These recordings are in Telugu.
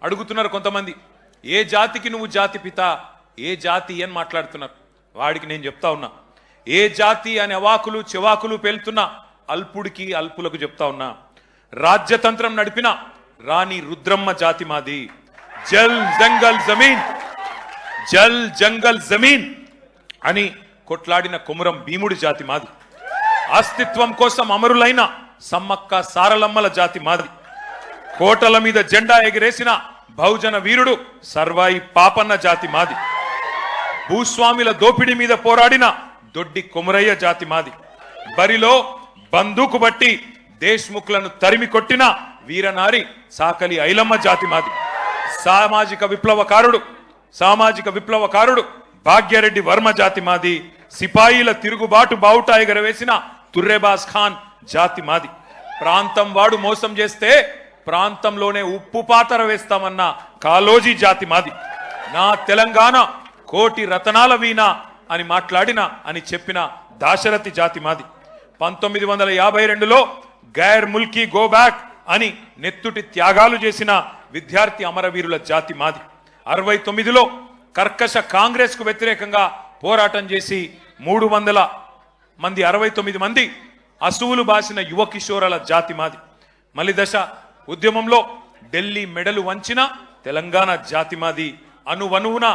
అడుగుతున్నారు కొంతమంది, ఏ జాతికి నువ్వు జాతి పిత, ఏ జాతి అని మాట్లాడుతున్నారు. వాడికి నేను చెప్తా ఉన్నా, ఏ జాతి అని అవాకులు చెవాకులు పేలుతున్నా అల్పుడికి అల్పులకు చెప్తా ఉన్నా, రాజ్యతంత్రం నడిపిన రాణి రుద్రమ్మ జాతి మాది. జల్ జంగల్ జమీన్, జల్ జంగల్ జమీన్ అని కొట్లాడిన కొమురం భీముడి జాతి మాది. అస్తిత్వం కోసం అమరులైన సమ్మక్క సారలమ్మల జాతి మాది. కోటల మీద జెండా ఎగిరేసిన బహుజన వీరుడు సర్వాయి పాపన్న జాతి మాది. భూస్వామిల దోపిడీ మీద పోరాడిన దొడ్డి కొమురయ్య జాతి మాది. బరిలో బందూకు బట్టి దేశ్ముఖులను తరిమి కొట్టిన వీరనారి సాకలి ఐలమ్మ జాతి మాది. సామాజిక విప్లవకారుడు భాగ్యరెడ్డి వర్మ జాతి మాది. సిపాయిల తిరుగుబాటు బావుటా ఎగరవేసిన తుర్రెబాజ్ ఖాన్ జాతి మాది. ప్రాంతం వాడు మోసం చేస్తే ప్రాంతంలోనే ఉప్పు పాతర వేస్తామన్న కాలోజీ జాతి మాది. నా తెలంగాణ కోటి రతనాల వీణ అని మాట్లాడిన అని చెప్పిన దాశరథి జాతి మాది. 1952లో గైర్ ముల్కీ గో బ్యాక్ అని నెత్తుటి త్యాగాలు చేసిన విద్యార్థి అమరవీరుల జాతి మాది. 69లో కర్కశ కాంగ్రెస్ కు వ్యతిరేకంగా పోరాటం చేసి 300 మంది 69 మంది అసువులు బాసిన యువ కిషోరాల జాతి మాది. మలిదశ ఉద్యమంలో ఢిల్లీ మెడలు వంచిన తెలంగాణ జాతి మాది. అనువనువున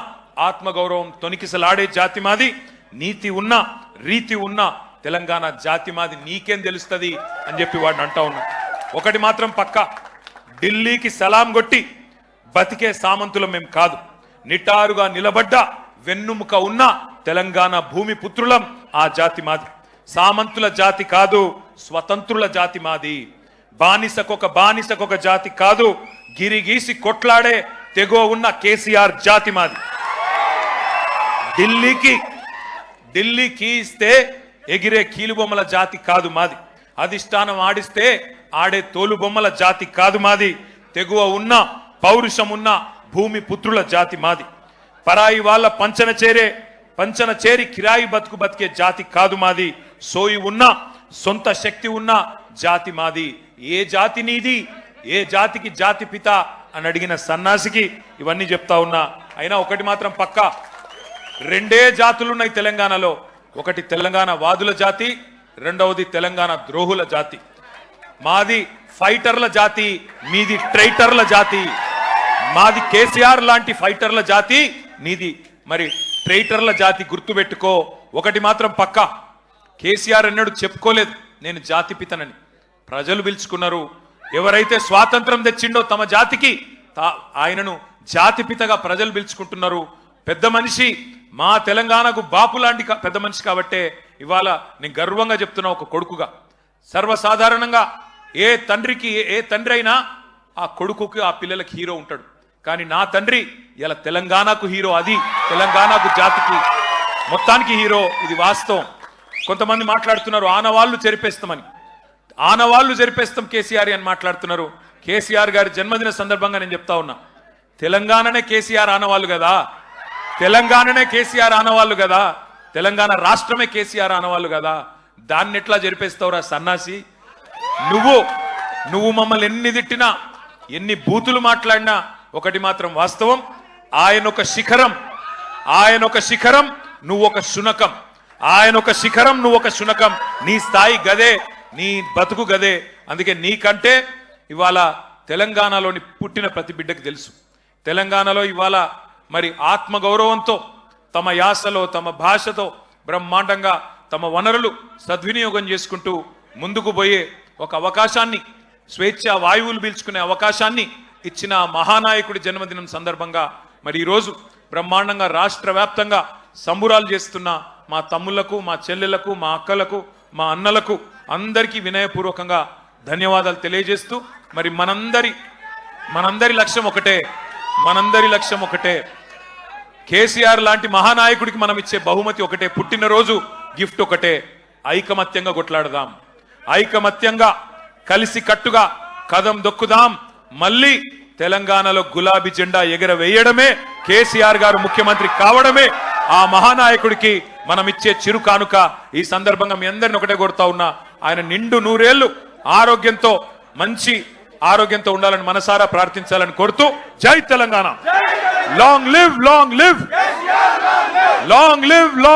ఆత్మగౌరవం తొనికిసలాడే జాతి మాది. నీతి ఉన్న రీతి ఉన్న తెలంగాణ జాతి మాది. నీకేం తెలుస్తుంది అని చెప్పి వాడిని అంటా ఉన్నా. ఒకటి మాత్రం పక్క, ఢిల్లీకి సలాం కొట్టి బతికే సామంతులం మేం కాదు. నిటారుగా నిలబడ్డ వెన్నుముక ఉన్న తెలంగాణ భూమి పుత్రులం ఆ జాతి మాది. సామంతుల జాతి కాదు, స్వతంత్రుల జాతి మాది. బానిసకొక జాతి కాదు, గిరిగీసి కొట్లాడే తెగో ఉన్న కేసీఆర్ జాతి మాది. ఢిల్లీకి ఇస్తే ఎగిరే కీలుబొమ్మల జాతి కాదు మాది. అధిష్టానం ఆడిస్తే ఆడే తోలుబొమ్మల జాతి కాదు మాది. తెగువ ఉన్న పౌరుషం ఉన్న భూమి పుత్రుల జాతి మాది. పరాయి వాళ్ళ పంచన చేరి కిరాయి బతికే జాతి కాదు మాది. సోయి ఉన్న సొంత శక్తి ఉన్న జాతి మాది. ఏ జాతి నీది, ఏ జాతికి జాతి పిత అని అడిగిన సన్నాసికి ఇవన్నీ చెప్తా ఉన్నా. అయినా ఒకటి మాత్రం పక్క, రెండే జాతులున్నాయి తెలంగాణలో. ఒకటి తెలంగాణ వాదుల జాతి, రెండవది తెలంగాణ ద్రోహుల జాతి. మాది ఫైటర్ల జాతి, మీది ట్రైటర్ల జాతి. మాది కేసీఆర్ లాంటి ఫైటర్ల జాతి, నీది మరి ట్రైటర్ల జాతి. గుర్తుపెట్టుకో. ఒకటి మాత్రం పక్క, కేసీఆర్ అన్నాడు చెప్పుకోలేదు నేను జాతి పితనని. ప్రజలు పిలుచుకున్నారు. ఎవరైతే స్వాతంత్రం తెచ్చిండో తమ జాతికి ఆయనను జాతిపితగా ప్రజలు పిలుచుకుంటున్నారు. పెద్ద మనిషి, మా తెలంగాణకు బాపు లాంటి పెద్ద మనిషి కాబట్టే ఇవాళ నేను గర్వంగా చెప్తున్నా ఒక కొడుకుగా. సర్వసాధారణంగా ఏ తండ్రి అయినా ఆ కొడుకుకి ఆ పిల్లలకి హీరో ఉంటాడు. కానీ నా తండ్రి ఇలా తెలంగాణకు హీరో. అది తెలంగాణకు జాతికి మొత్తానికి హీరో. ఇది వాస్తవం. కొంతమంది మాట్లాడుతున్నారు ఆనవాళ్లు చెరిపేస్తామని. ఆనవాళ్లు జరిపేస్తాం కేసీఆర్ అని మాట్లాడుతున్నారు. కేసీఆర్ గారి జన్మదిన సందర్భంగా నేను చెప్తా ఉన్నా, తెలంగాణనే కేసీఆర్ ఆనవాళ్ళు కదా, తెలంగాణనే కేసీఆర్ ఆనవాళ్ళు కదా, తెలంగాణ రాష్ట్రమే కేసీఆర్ ఆనవాళ్ళు కదా. దాన్ని ఎట్లా జరిపేస్తావురా సన్నాసి? నువ్వు మమ్మల్ని ఎన్ని తిట్టినా, ఎన్ని బూతులు మాట్లాడినా ఒకటి మాత్రం వాస్తవం, ఆయన ఒక శిఖరం, నువ్వు ఒక శునకం. ఆయన ఒక శిఖరం, నువ్వు ఒక శునకం. నీ స్థాయి గదే, నీ బతుకు గదే. అందుకే నీకంటే ఇవాళ తెలంగాణలోని పుట్టిన ప్రతి బిడ్డకు తెలుసు, తెలంగాణలో ఇవాళ మరి ఆత్మగౌరవంతో తమ యాసలో తమ భాషతో బ్రహ్మాండంగా తమ వనరులు సద్వినియోగం చేసుకుంటూ ముందుకు పోయే ఒక అవకాశాన్ని, స్వేచ్ఛా వాయువులు పీల్చుకునే అవకాశాన్ని ఇచ్చిన మహానాయకుడి జన్మదినం సందర్భంగా మరి ఈరోజు బ్రహ్మాండంగా రాష్ట్ర వ్యాప్తంగా సంబురాలు చేస్తున్న మా తమ్ముళ్లకు, మా చెల్లెళ్లకు, మా అక్కలకు, మా అన్నలకు అందరికీ వినయపూర్వకంగా ధన్యవాదాలు తెలియజేస్తూ మరి మనందరి లక్ష్యం ఒకటే, కేసీఆర్ లాంటి మహానాయకుడికి మనం ఇచ్చే బహుమతి ఒకటే, పుట్టినరోజు గిఫ్ట్ ఒకటే. ఐకమత్యంగా కొట్లాడదాం, ఐకమత్యంగా కలిసి కట్టుగా కదం దొక్కుదాం. మళ్ళీ తెలంగాణలో గులాబీ జెండా ఎగరవేయడమే, కేసీఆర్ గారు ముఖ్యమంత్రి కావడమే ఆ మహానాయకుడికి మనం ఇచ్చే చిరు కానుక. ఈ సందర్భంగా మీ అందరిని ఒకటే కోరుతా ఉన్నా, ఆయన నిండు 100 ఏళ్లు ఆరోగ్యంతో మంచి ఆరోగ్యంతో ఉండాలని మనసారా ప్రార్థించాలని కోరుతూ జై Telangana. Long live long live long live.